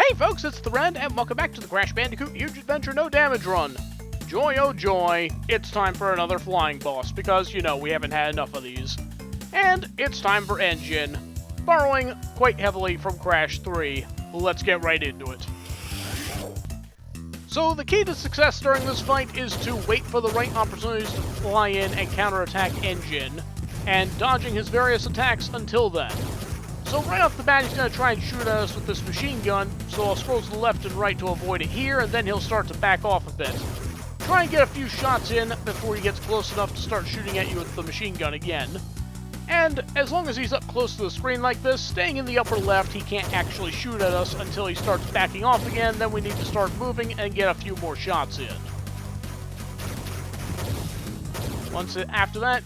Hey folks, it's the Red, and welcome back to the Crash Bandicoot Huge Adventure No Damage Run. Joy oh joy, it's time for another flying boss, because, you know, we haven't had enough of these. And it's time for Engine, borrowing quite heavily from Crash 3. Let's get right into it. So the key to success during this fight is to wait for the right opportunities to fly in and counterattack Engine, and dodging his various attacks until then. So right off the bat, he's going to try and shoot at us with this machine gun, so I'll scroll to the left and right to avoid it here, and then he'll start to back off a bit. Try and get a few shots in before he gets close enough to start shooting at you with the machine gun again. And as long as he's up close to the screen like this, staying in the upper left, he can't actually shoot at us until he starts backing off again, then we need to start moving and get a few more shots in. After that,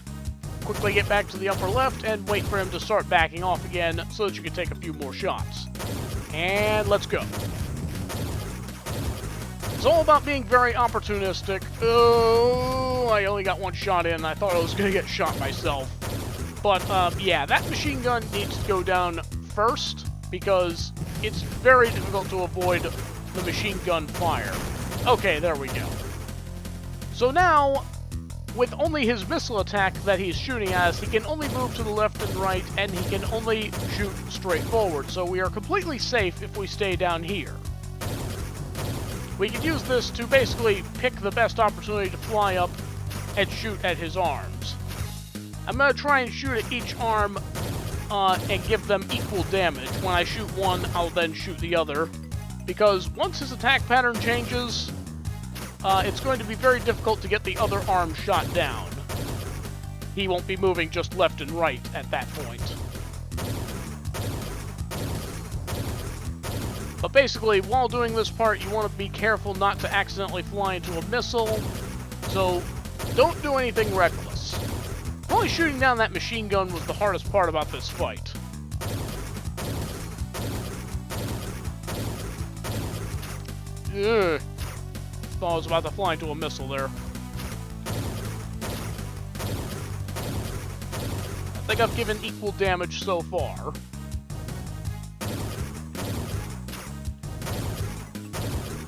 quickly get back to the upper left and wait for him to start backing off again so that you can take a few more shots. And let's go. It's all about being very opportunistic. Oh, I only got one shot in. I thought I was going to get shot myself. But, yeah, that machine gun needs to go down first because it's very difficult to avoid the machine gun fire. Okay, there we go. So now, with only his missile attack that he's shooting at us, he can only move to the left and right, and he can only shoot straight forward, so we are completely safe if we stay down here. We can use this to basically pick the best opportunity to fly up and shoot at his arms. I'm going to try and shoot at each arm and give them equal damage. When I shoot one, I'll then shoot the other, because once his attack pattern changes, it's going to be very difficult to get the other arm shot down. He won't be moving just left and right at that point. But basically, while doing this part, you want to be careful not to accidentally fly into a missile, so don't do anything reckless. Only shooting down that machine gun was the hardest part about this fight. Ugh. Thought I was about to fly into a missile there. I think I've given equal damage so far.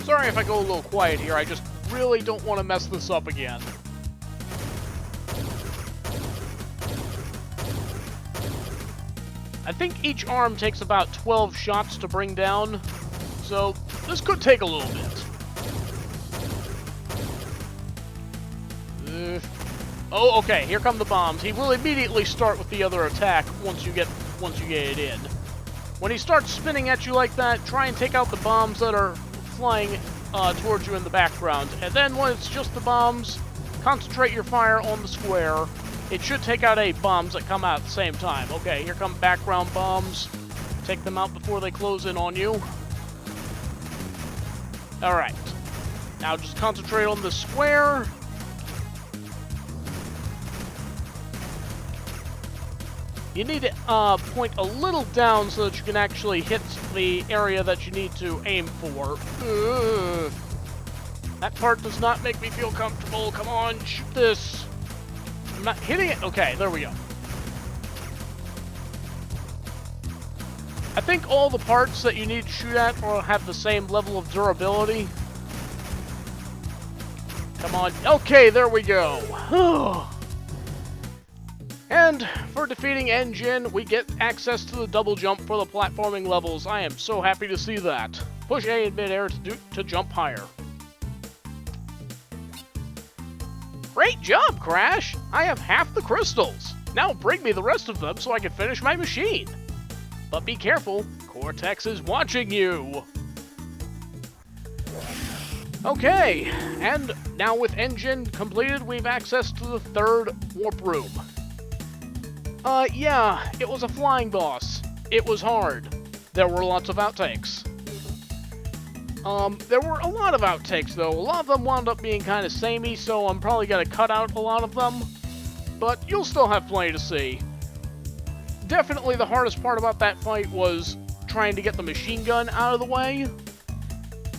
Sorry if I go a little quiet here, I just really don't want to mess this up again. I think each arm takes about 12 shots to bring down, so this could take a little bit. Oh, okay, here come the bombs. He will immediately start with the other attack once you get it in. When he starts spinning at you like that, try and take out the bombs that are flying towards you in the background. And then when it's just the bombs, concentrate your fire on the square. It should take out 8 bombs that come out at the same time. Okay, here come background bombs. Take them out before they close in on you. Alright. Now just concentrate on the square. You need to point a little down so that you can actually hit the area that you need to aim for. Ugh. That part does not make me feel comfortable. Come on, shoot this. I'm not hitting it. Okay, there we go. I think all the parts that you need to shoot at will have the same level of durability. Come on. Okay, there we go. And for defeating Engine, we get access to the double jump for the platforming levels. I am so happy to see that. Push A in midair to jump higher. Great job, Crash! I have half the crystals. Now bring me the rest of them so I can finish my machine. But be careful, Cortex is watching you. Okay, and now with Engine completed, we've access to the 3rd warp room. Yeah, it was a flying boss. It was hard. There were lots of outtakes. There were a lot of outtakes, though. A lot of them wound up being kind of samey, so I'm probably gonna cut out a lot of them. But you'll still have plenty to see. Definitely the hardest part about that fight was trying to get the machine gun out of the way.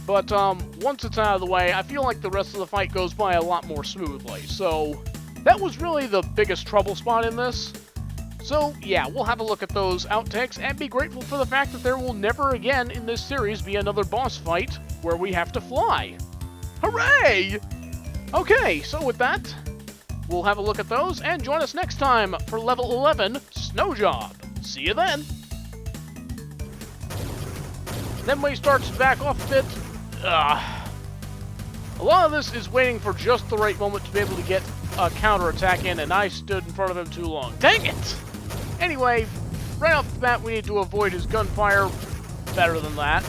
But, once it's out of the way, I feel like the rest of the fight goes by a lot more smoothly. So, that was really the biggest trouble spot in this. So, yeah, we'll have a look at those outtakes and be grateful for the fact that there will never again in this series be another boss fight where we have to fly. Hooray! Okay, so with that, we'll have a look at those and join us next time for level 11, Snow Job. See you then! Then when he starts to back off a bit, a lot of this is waiting for just the right moment to be able to get a counterattack in, and I stood in front of him too long. Dang it! Anyway, right off the bat, we need to avoid his gunfire. Better than that.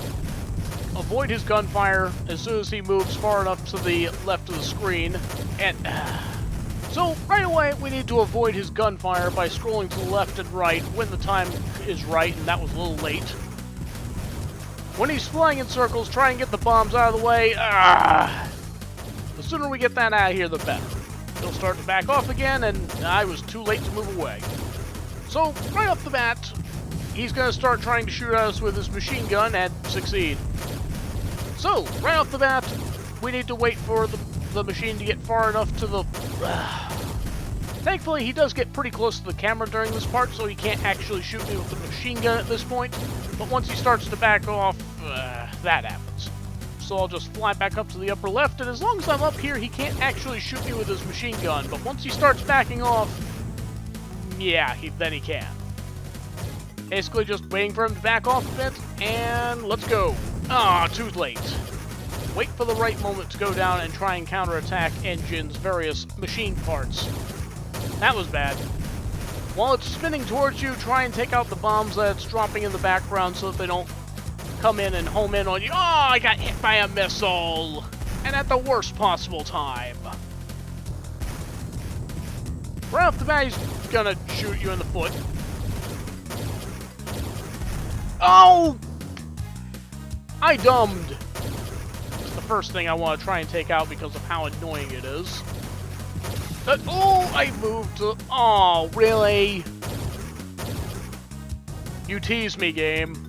Avoid his gunfire as soon as he moves far enough to the left of the screen. And so, right away, we need to avoid his gunfire by scrolling to the left and right when the time is right, and that was a little late. When he's flying in circles, try and get the bombs out of the way. The sooner we get that out of here, the better. He'll start to back off again, and I was too late to move away. So, right off the bat, he's going to start trying to shoot at us with his machine gun and succeed. So, right off the bat, we need to wait for the machine to get far enough to the... Thankfully, he does get pretty close to the camera during this part, so he can't actually shoot me with the machine gun at this point. But once he starts to back off, that happens. So I'll just fly back up to the upper left, and as long as I'm up here, he can't actually shoot me with his machine gun. But once he starts backing off, yeah, then he can. Basically just waiting for him to back off a bit, and let's go. Too late. Wait for the right moment to go down and try and counterattack Engine's various machine parts. That was bad. While it's spinning towards you, try and take out the bombs that's dropping in the background so that they don't come in and home in on you. Oh, I got hit by a missile! And at the worst possible time. Right off the bat, he's gonna shoot you in the foot. Oh! I dumbed. It's the first thing I want to try and take out because of how annoying it is. Oh, I moved to... Oh, really? You tease me, game.